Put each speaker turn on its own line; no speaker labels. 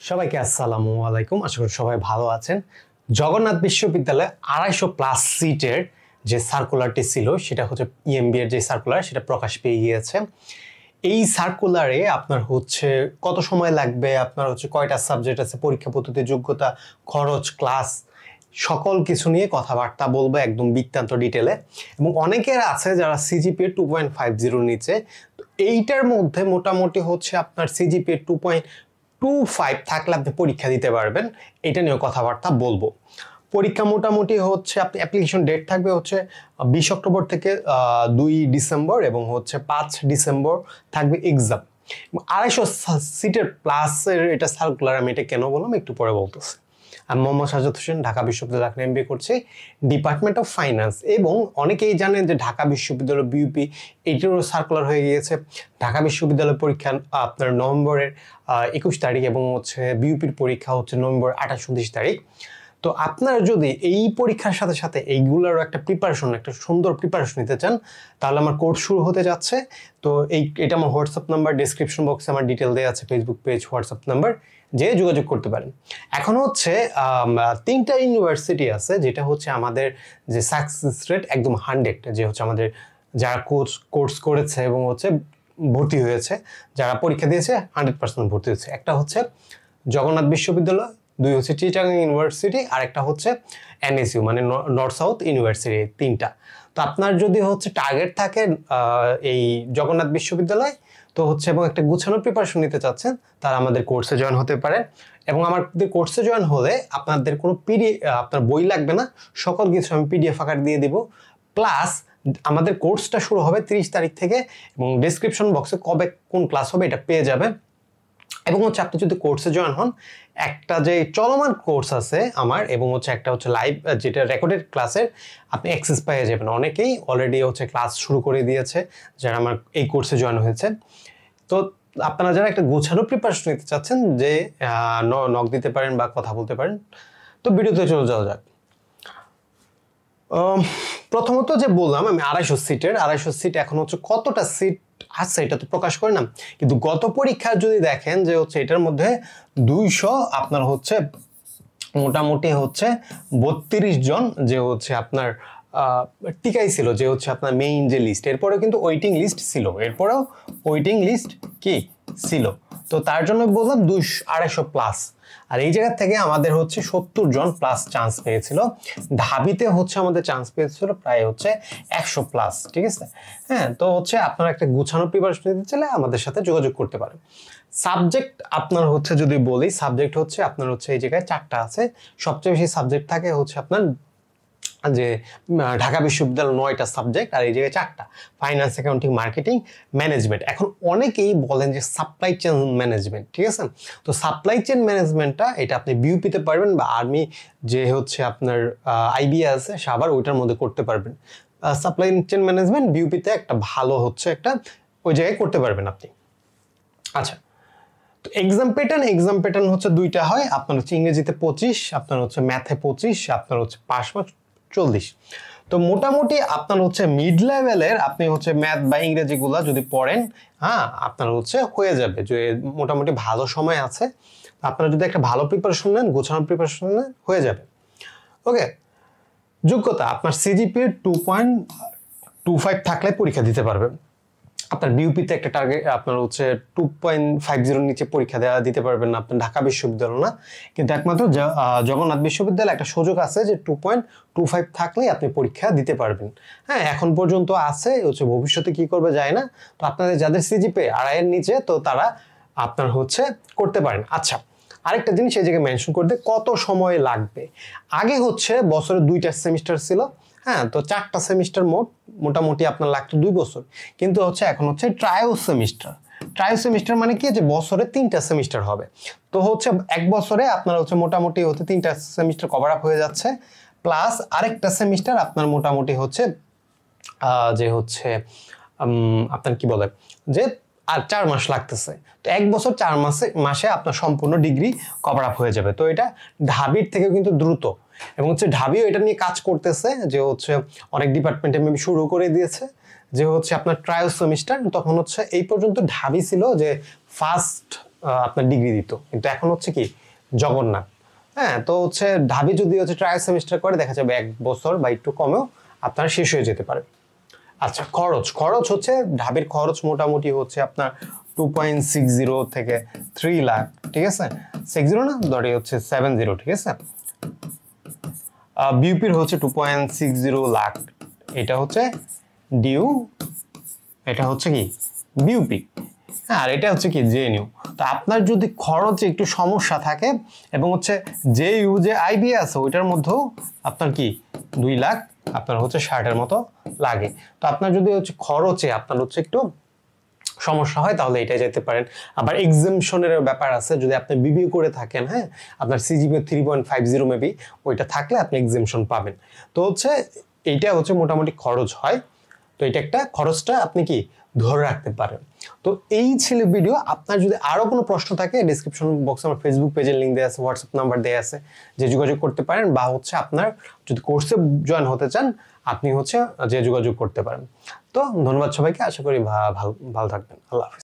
সবাইকে আসসালামু আলাইকুম। আশা করি সবাই ভালো আছেন। জগন্নাথ বিশ্ববিদ্যালয়ে 250+ সিটের যে সার্কুলারটি ছিল সেটা হচ্ছে ইএমবি এর যে সার্কুলার সেটা প্রকাশ পেয়ে গিয়েছে। এই সার্কুলারে আপনার হচ্ছে কত সময় লাগবে, আপনার হচ্ছে কয়টা সাবজেক্ট আছে, পরীক্ষা পদ্ধতি, যোগ্যতা, খরচ, ক্লাস সকল কিছু নিয়ে কথাবার্তা বলবো একদম বৃত্তান্ত ডিটেলে। এবং অনেকের আছে যারা সিজিপিএ 2.50 নিচে, তো এইটার মধ্যে মোটামুটি হচ্ছে আপনার সিজিপিএ 2.25 থাকলে আপনি পরীক্ষা দিতে পারবেন, এটা নিয়ে কথাবার্তা বলবো। পরীক্ষা মোটামুটি হচ্ছে আপনি অ্যাপ্লিকেশন ডেট থাকবে হচ্ছে 20 অক্টোবর থেকে 2 ডিসেম্বর এবং হচ্ছে 5 ডিসেম্বর থাকবে এক্সাম। 250 সিটের প্লাসের এটা সার্কুলার, আমি এটা কেন বললাম একটু পরে বলতেছি। আমি মোহাম্মদ সাজ্জাদ হোসেন, ঢাকা বিশ্ববিদ্যালয় এমবিএ করছি, ডিপার্টমেন্ট অফ ফাইন্যান্স। এবং অনেকেই জানেন যে ঢাকা বিশ্ববিদ্যালয় বিইউপি এইটারও সার্কুলার হয়ে গিয়েছে। ঢাকা বিশ্ববিদ্যালয় পরীক্ষা আপনার নভেম্বরের 21 তারিখ এবং হচ্ছে বিইউপির পরীক্ষা হচ্ছে নভেম্বর 28-29 তারিখ। তো আপনারা যদি এই পরীক্ষার সাথে সাথে এইগুলোর একটা প্রিপারেশন, একটা সুন্দর প্রিপারেশন নিতে চান, তাহলে আমার কোর্স শুরু হতে যাচ্ছে। তো এটা আমার হোয়াটসঅ্যাপ নাম্বার, ডিসক্রিপশন বক্সে আমার ডিটেল দেওয়া আছে, ফেসবুক পেজ, হোয়াটসঅ্যাপ নাম্বার, যে যোগাযোগ করতে পারেন। এখন হচ্ছে 3টা ইউনিভার্সিটি আছে যেটা হচ্ছে আমাদের যে সাকসেস রেট একদম 100, যে হচ্ছে আমাদের যারা কোর্স করেছে এবং হচ্ছে ভর্তি হয়েছে, যারা পরীক্ষা দিয়েছে 100% ভর্তি হয়েছে। একটা হচ্ছে জগন্নাথ বিশ্ববিদ্যালয়, 2 হচ্ছে চিটাগাং ইউনিভার্সিটি, আর একটা হচ্ছে এনএসইউ মানে নর্থ সাউথ ইউনিভার্সিটি, 3টা। তো আপনার যদি হচ্ছে টার্গেট থাকে এই জগন্নাথ বিশ্ববিদ্যালয়, তো হচ্ছে এবং একটা গুছানো প্রিপারেশন নিতে চাচ্ছেন, তারা আমাদের কোর্সে জয়েন হতে পারে। এবং আমাদের কোর্সে জয়েন হলে আপনাদের কোনো আপনার বই লাগবে না, সকল কিছু আমি পিডিএফ আকার দিয়ে দিব। প্লাস আমাদের কোর্সটা শুরু হবে 30 তারিখ থেকে, এবং ডেসক্রিপশন বক্সে কবে কোন ক্লাস হবে এটা পেয়ে যাবে। এবং হচ্ছে আপনি যদি কোর্সে জয়েন হন, একটা যে চলমান কোর্স আছে আমার, এবং হচ্ছে একটা হচ্ছে লাইভ যেটা রেকর্ডেড ক্লাসের আপনি অ্যাক্সেস পেয়ে যাবেন। অনেকেই অলরেডি হচ্ছে ক্লাস শুরু করে দিয়েছে যারা আমার এই কোর্সে জয়েন হয়েছে। তো আপনারা যারা একটা গোছানো প্রিপারেশন নিতে চাচ্ছেন, যে নক দিতে পারেন বা কথা বলতে পারেন। তো ভিডিওতে চলে যাওয়া যাক। প্রথমত যে বললাম আমি 250 সিট, এখন হচ্ছে কতটা সিট আছে এটা তো প্রকাশ করে না, কিন্তু গত পরীক্ষা যদি দেখেন যে হচ্ছে এটার মধ্যে 200 আপনার হচ্ছে মোটামুটি হচ্ছে 32 জন যে হচ্ছে আপনার টিকাই ছিল, যে হচ্ছে আপনার মেইন যে লিস্ট, এরপরেও কিন্তু ওয়েটিং লিস্ট ছিল, এরপরেও ওয়েটিং লিস্ট কি ছিল। তো তার জন্য বললাম 250+ আর এই জায়গা থেকে আমাদের হচ্ছে 70 জন প্লাস চান্স পেয়েছিল। ঢাবিতে হচ্ছে আমাদের চান্স পেয়েছিল প্রায় হচ্ছে 100+, ঠিক আছে। হ্যাঁ, তো হচ্ছে আপনারা একটা গুছানো প্রিপারেশন নিতে চাইলে আমাদের সাথে যোগাযোগ করতে পারেন। সাবজেক্ট আপনার হচ্ছে যদি বলি, সাবজেক্ট হচ্ছে আপনার হচ্ছে এই জায়গায় 4টা আছে। সবচেয়ে বেশি সাবজেক্ট থাকে হচ্ছে আপনার যে ঢাকা বিশ্ববিদ্যালয় 9টা সাবজেক্ট, আর এই জায়গায় 4টা, ফাইন্যান্স, অ্যাকাউন্টিং, মার্কেটিং, ম্যানেজমেন্ট। এখন অনেকেই বলেন যে সাপ্লাই চেইন ম্যানেজমেন্ট, ঠিক আছে। তো সাপ্লাই চেইন ম্যানেজমেন্টটা এটা আপনি বিইউপিতে পারবেন, বা আর্মি যে হচ্ছে আপনার আইবিএ আছে সাভার, ওইটার মধ্যে করতে পারবেন। সাপ্লাই চেইন ম্যানেজমেন্ট বিইউপিতে একটা ভালো হচ্ছে একটা ওই জায়গায় করতে পারবেন আপনি। আচ্ছা, তো এক্সাম প্যাটার্ন হচ্ছে 2টা হয়। আপনার হচ্ছে ইংরেজিতে 25, আপনার হচ্ছে ম্যাথে 25, আপনার হচ্ছে পাস মার্কস 40। তো মোটামুটি আপনার হচ্ছে মিড লেভেলের আপনি হচ্ছে ম্যাথ বা ইংরেজিগুলো যদি পড়েন, হ্যাঁ, আপনার হচ্ছে হয়ে যাবে, যে মোটামুটি ভালো সময় আছে। আপনারা যদি একটা ভালো প্রিপারেশন নেন, গোছানো প্রিপারেশন নেন, হয়ে যাবে। ওকে, যোগ্যতা আপনার সিজিপিএ 2.25 থাকলে পরীক্ষা দিতে পারবেন। আপনার বিইউপিতে একটা টার্গেট আপনার হচ্ছে 2.50 নিচে পরীক্ষা দিতে পারবেন না, আপনার ঢাকা বিশ্ববিদ্যালয় না। কিন্তু একমাত্র জগন্নাথ বিশ্ববিদ্যালয় একটা সুযোগ আছে যে 2.25 থাকলেই আপনি পরীক্ষা দিতে পারবেন। হ্যাঁ, এখন পর্যন্ত আছে, হচ্ছে ভবিষ্যতে কি করবে যায় না। তো আপনাদের যাদের সিজিপিএ 2.5 নিচে, তো তারা আপনার হচ্ছে করতে পারেন। আচ্ছা, আরেকটা জিনিস এই জায়গায় মেনশন করতে, কত সময় লাগবে। আগে হচ্ছে বছরে 2টা সেমিস্টার ছিল, হ্যাঁ, তো 4টা সেমিস্টার মোটামুটি আপনার লাগতো 2 বছর। কিন্তু হচ্ছে এখন হচ্ছে ট্রায়াল সেমিস্টার মানে কি, যে বছরে 3টা সেমিস্টার হবে। তো হচ্ছে 1 বছরে আপনার হচ্ছে মোটামুটি হচ্ছে 3টা সেমিস্টার কভার আপ হয়ে যাচ্ছে, প্লাস আরেকটা সেমিস্টার আপনার মোটামুটি হচ্ছে যে হচ্ছে আপনার কি বলে যে আর 4 মাস লাগতেছে। তো 1 বছর 4 মাসে আপনার সম্পূর্ণ ডিগ্রি কভার আপ হয়ে যাবে। তো এটা ঢাবির থেকে কিন্তু দ্রুত, এবং হচ্ছে ঢাবিও এটা নিয়ে কাজ করতেছে, যে হচ্ছে অনেক ডিপার্টমেন্টে মেবি শুরু করে দিয়েছে, যে হচ্ছে আপনার ট্রায়াল সেমিস্টার। তখন হচ্ছে এই পর্যন্ত ঢাবি ছিল যে ফার্স্ট আপনার ডিগ্রি দিত, কিন্তু এখন হচ্ছে কি জগন্নাথ। হ্যাঁ, তো হচ্ছে ঢাবি যদি হচ্ছে ট্রায়াল সেমিস্টার করে দেখা যাবে 1 বছর বা একটু কমেও আপনার শেষ হয়ে যেতে পারে। আচ্ছা, খরচ হচ্ছে ঢাবির খরচ মোটামুটি হচ্ছে আপনার 2.60 থেকে 3 লাখ, ঠিক আছে? 60 না, ধরে হচ্ছে 70, ঠিক আছে? বিউপির হচ্ছে 2.60 লাখ, এটা হচ্ছে ডিউ, এটা হচ্ছে কি বিউপি, আর এটা হচ্ছে কি জেএনইউ। তো আপনার যদি খরচে একটু সমস্যা থাকে এবং হচ্ছে জেইউ যে আইবি আছে ওইটার মধ্যেও আপনার কি 2 লাখ আপনার হচ্ছে 60-এর মতো লাগে। তো আপনার যদি হচ্ছে খরচে আপনার হচ্ছে একটু সমস্যা হয় তাহলে এটা যেতে পারেন। আবার এক্সামশনের ব্যাপার আছে, যদি আপনি বিবিএ করে থাকেন, হ্যাঁ, আপনার সিজিপিএ 3.50 মেবি, ওইটা থাকলে আপনি এক্সামশন পাবেন। তো হচ্ছে এইটা হচ্ছে মোটামুটি খরচ হয়। তো এটা একটা খরচটা আপনি কি ধরে রাখতে পারেন। তো এই ছিল ভিডিও। আপনার যদি আরো কোনো প্রশ্ন থাকে ডেসক্রিপশন বক্সে আমার ফেসবুক পেজের লিংক দেওয়া আছে, হোয়াটসঅ্যাপ নাম্বার দেওয়া আছে, যে যোগাযোগ করতে পারেন, বা হচ্ছে আপনার যদি কোর্সে জয়েন হতে চান আপনি হচ্ছে যে যোগাযোগ করতে পারেন। তো ধন্যবাদ সবাইকে, আশা করি ভালো থাকবেন। আল্লাহ হাফেজ।